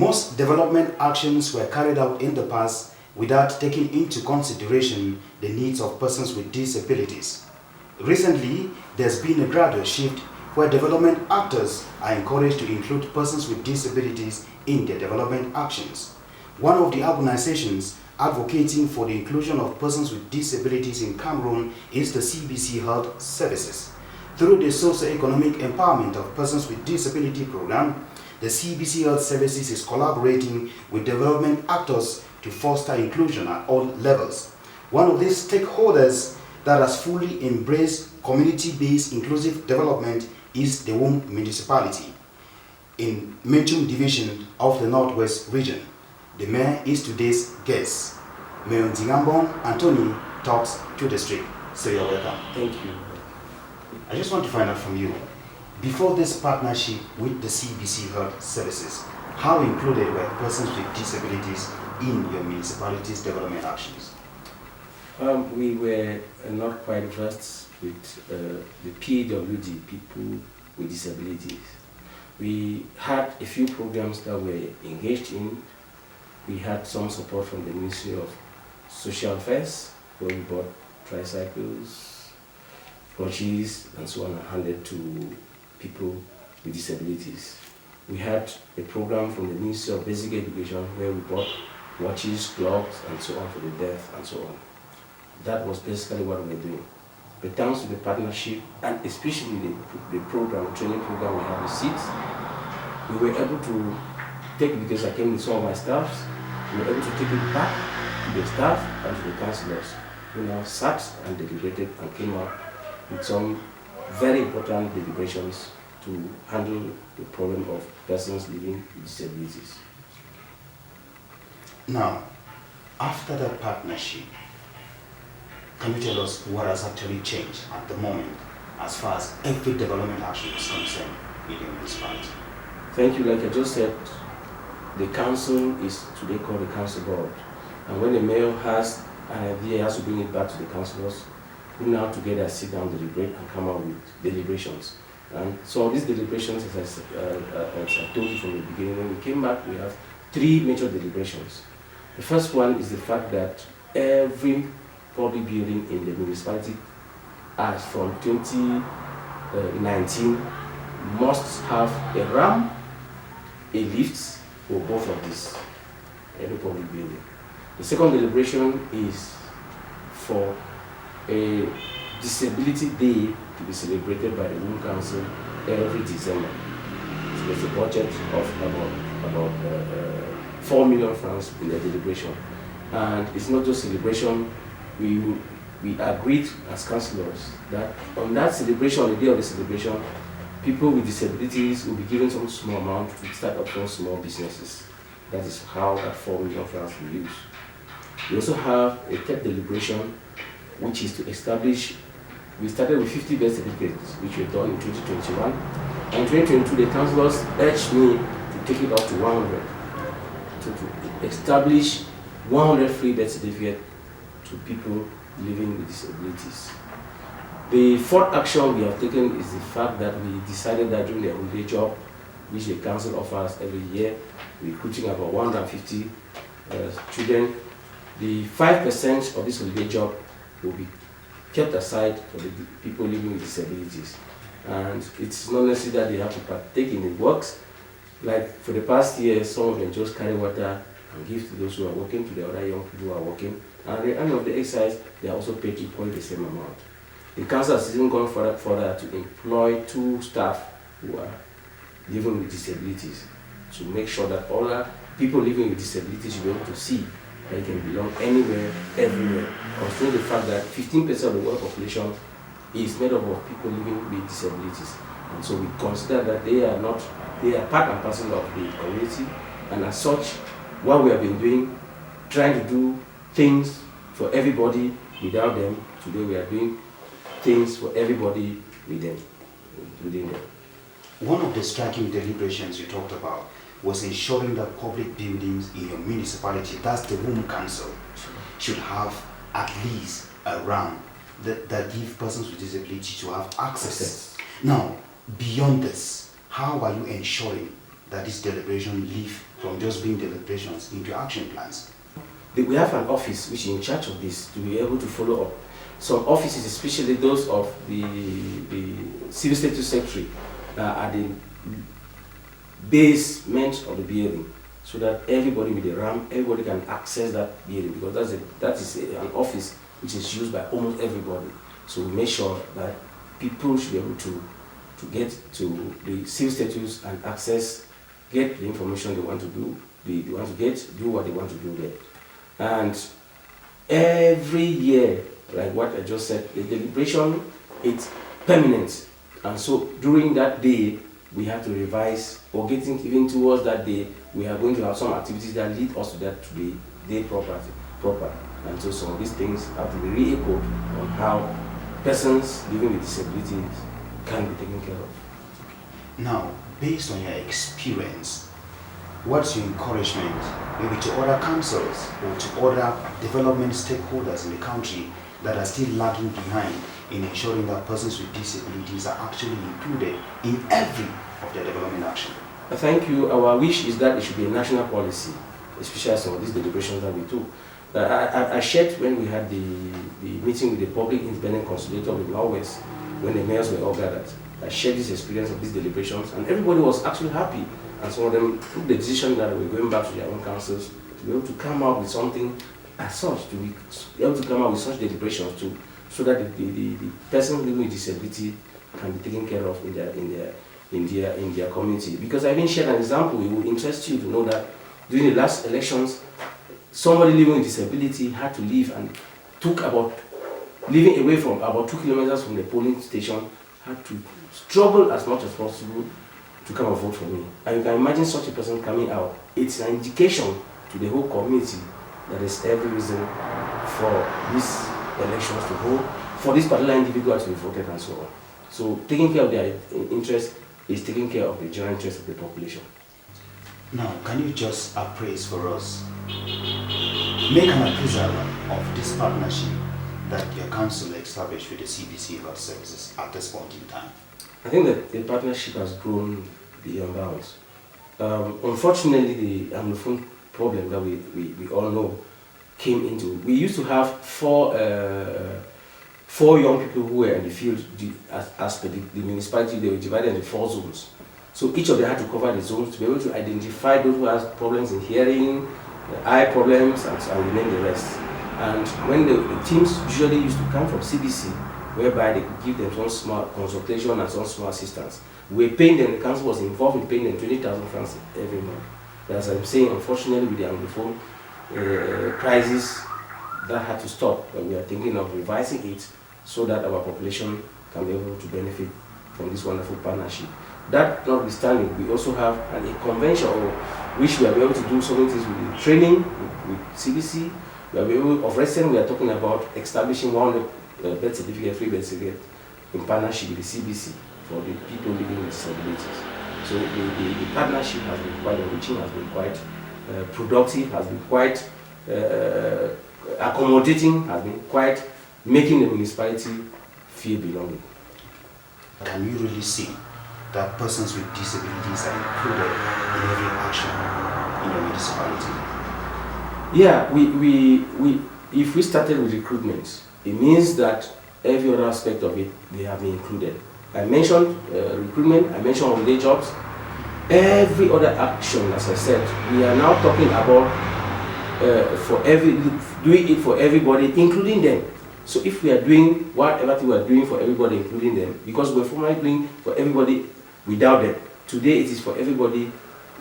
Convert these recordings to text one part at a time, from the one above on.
Most development actions were carried out in the past without taking into consideration the needs of persons with disabilities. Recently, there's been a gradual shift where development actors are encouraged to include persons with disabilities in their development actions. One of the organizations advocating for the inclusion of persons with disabilities in Cameroon is the CBC Health Services. Through the socio-economic empowerment of persons with disability program, the CBC Health Services is collaborating with development actors to foster inclusion at all levels. One of these stakeholders that has fully embraced community-based inclusive development is the Womb Municipality in Menchum Division of the Northwest Region. The mayor is today's guest. Mayor Nzingambong Anthony talks to the street. So you're welcome. Thank you. I just want to find out from you, before this partnership with the CBC Health Services, how included were persons with disabilities in your municipality's development actions? We were not quite versed with the PWD, people with disabilities. We had a few programs that we were engaged in. We had some support from the Ministry of Social Affairs, where we bought tricycles, crutches, and so on, and handed to people with disabilities. We had a program from the Ministry of Basic Education where we bought watches, gloves, and so on for the deaf, and so on. That was basically what we were doing. But thanks to the partnership, and especially the program, training program we have with SEEDS, we were able to take, because I came with some of my staffs, we were able to take it back to the staff and to the councillors, who now sat and deliberated and came up with some very important deliberations to handle the problem of persons living with disabilities. Now, after that partnership, can you tell us what has actually changed at the moment as far as every development action is concerned in the municipality? Thank you. Like I just said, the council is today called the council board. And when the mayor has an idea, he has to bring it back to the councillors, who now together sit down, deliberate, and come out with deliberations. And so these deliberations, as I told you from the beginning, when we came back, we have three major deliberations. The first one is the fact that every public building in the municipality, as from 2019, must have a ramp, a lift, or both of these, every public building. The second deliberation is for a disability day to be celebrated by the Womb Council every December. So there's a budget of about 4 million francs in the deliberation. And it's not just celebration. We agreed as councillors that on that celebration, the day of the celebration, people with disabilities will be given some small amount to start up some small businesses. That is how that 4 million francs will be used. We also have a third deliberation, which is to establish, we started with 50 birth certificates, which were done in 2021. And in 2022, the councillors urged me to take it up to 100, to establish 100 free birth certificates to people living with disabilities. The fourth action we have taken is the fact that we decided that during the holiday job, which the council offers every year, recruiting about 150 children, the 5% of this holiday job will be kept aside for the people living with disabilities. And it's not necessary that they have to partake in the works. Like for the past year, some of them just carry water and give to those who are working, to the other young people who are working. And at the end of the exercise, they are also paid equally the same amount. The council has even gone further to employ 2 staff who are living with disabilities to make sure that all the people living with disabilities will be able to see that they can belong anywhere, everywhere. Considering the fact that 15% of the world population is made up of people living with disabilities. And so we consider that they are part and parcel of the community, and as such, what we have been doing, trying to do things for everybody without them, today we are doing things for everybody with them, within them. One of the striking deliberations you talked about was ensuring that public buildings in your municipality, that's the Womb Council, should have at least a ramp that give persons with disability to have access. Now, beyond this, how are you ensuring that this deliberation live from just being deliberations into action plans? We have an office which is in charge of this to be able to follow up. Some offices, especially those of the civil status secretary, are the basement of the building, so that everybody with a RAM, everybody can access that building, because that is an office which is used by almost everybody. So we make sure that people should be able to get to the civil status and access, get the information they want to do, do what they want to do there. And every year, like what I just said, the deliberation, it's permanent. And so during that day, we have to revise, or getting even towards that day, we are going to have some activities that lead us to that to be day proper. And so some of these things have to be re-echoed on how persons living with disabilities can be taken care of. Now, based on your experience, what's your encouragement maybe to other councils or to other development stakeholders in the country that are still lagging behind in ensuring that persons with disabilities are actually included in every of their development action? Thank you. Our wish is that it should be a national policy, especially some of these deliberations that we do. I shared when we had the meeting with the Public Independent Consultator of the Northwest, when the mayors were all gathered. I shared this experience of these deliberations, and everybody was actually happy. And some of them took the decision that we're going back to their own councils to be able to come up with something as such, to be able to come up with such deliberations too, so that the person living with disability can be taken care of in their community. Because I even shared an example. It would interest you to know that during the last elections, somebody living with disability had to leave and living away from about 2 kilometers from the polling station, had to struggle as much as possible to come and vote for me. And you can imagine such a person coming out. It's an indication to the whole community that there's every reason for these elections to hold, for this particular individual to be voted and so on. So taking care of their interest is taking care of the general interest of the population. Now, can you just appraise for us, make an appraisal of this partnership that your council established with the CBC Health Services at this point in time? I think that the partnership has grown beyond bounds. Unfortunately, the Anglophone problem that we all know came into. We used to have four young people who were in the field. As per the municipality, they were divided into 4 zones. So each of them had to cover the zones to be able to identify those who have problems in hearing, eye problems, and name the rest. And when the teams usually used to come from CBC, whereby they could give them some small consultation and some small assistance. We were paying them, the council was involved in paying them 20,000 francs every month. But as I'm saying, unfortunately, with the Anglophone crisis, that had to stop. But we are thinking of revising it so that our population can be able to benefit from this wonderful partnership. That notwithstanding, we also have a convention which we are able to do some things with the training with CBC. Of recent, we are talking about establishing one birth certificate, free birth certificate, in partnership with the CBC for the people living with disabilities. So the partnership has been quite enriching, has been quite productive, has been quite accommodating, has been quite making the municipality feel belonging. Can you really see that persons with disabilities are included in every action in your municipality? Yeah, if we started with recruitment, it means that every other aspect of it, they have been included. I mentioned recruitment, I mentioned holiday jobs. Every other action, as I said, we are now talking about doing it for everybody, including them. So if we are doing whatever we are doing for everybody, including them, because we're formerly doing for everybody without them, today it is for everybody,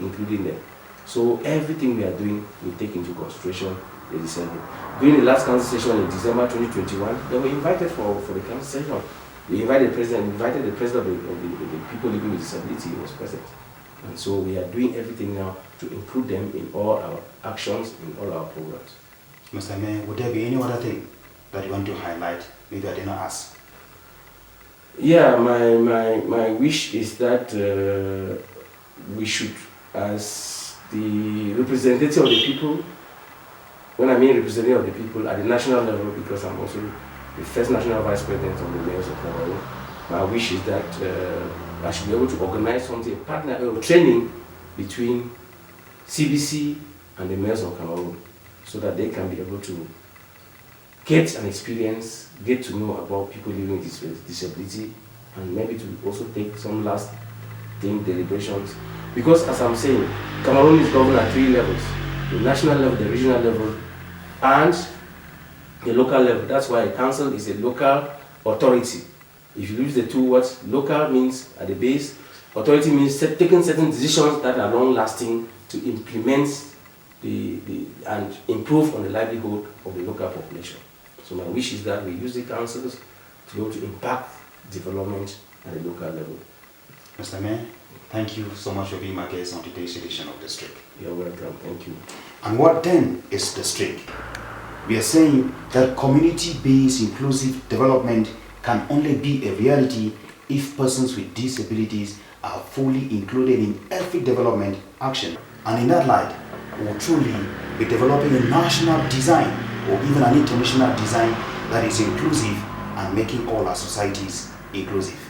including them. So everything we are doing, we take into consideration the disabled. During the last council session in December 2021, they were invited for the council session. We invited the president of the people living with disability, was present. And so we are doing everything now to include them in all our actions, in all our programs. Mr. Mayor, would there be any other thing that you want to highlight, maybe I did not ask? Yeah, my wish is that we should, as the representative of the people, when I mean representative of the people at the national level, because I'm also the first national vice president of the mayors of Cameroon, my wish is that I should be able to organize something, training between CBC and the mayors of Cameroon, so that they can be able to get an experience, get to know about people living with disability, and maybe to also take some last thing deliberations. Because as I'm saying, Cameroon is governed at 3 levels: the national level, the regional level, and the local level. That's why a council is a local authority. If you use the 2 words, local means at the base, authority means taking certain decisions that are long-lasting to implement and improve on the livelihood of the local population. So my wish is that we use the councils to be able to impact development at the local level. Mr. Mayor, thank you so much for being my guest on today's edition of District. You're welcome. Thank you. And what then is District? We are saying that community-based inclusive development can only be a reality if persons with disabilities are fully included in every development action. And in that light, we will truly be developing a national design or even an international design that is inclusive and making all our societies inclusive.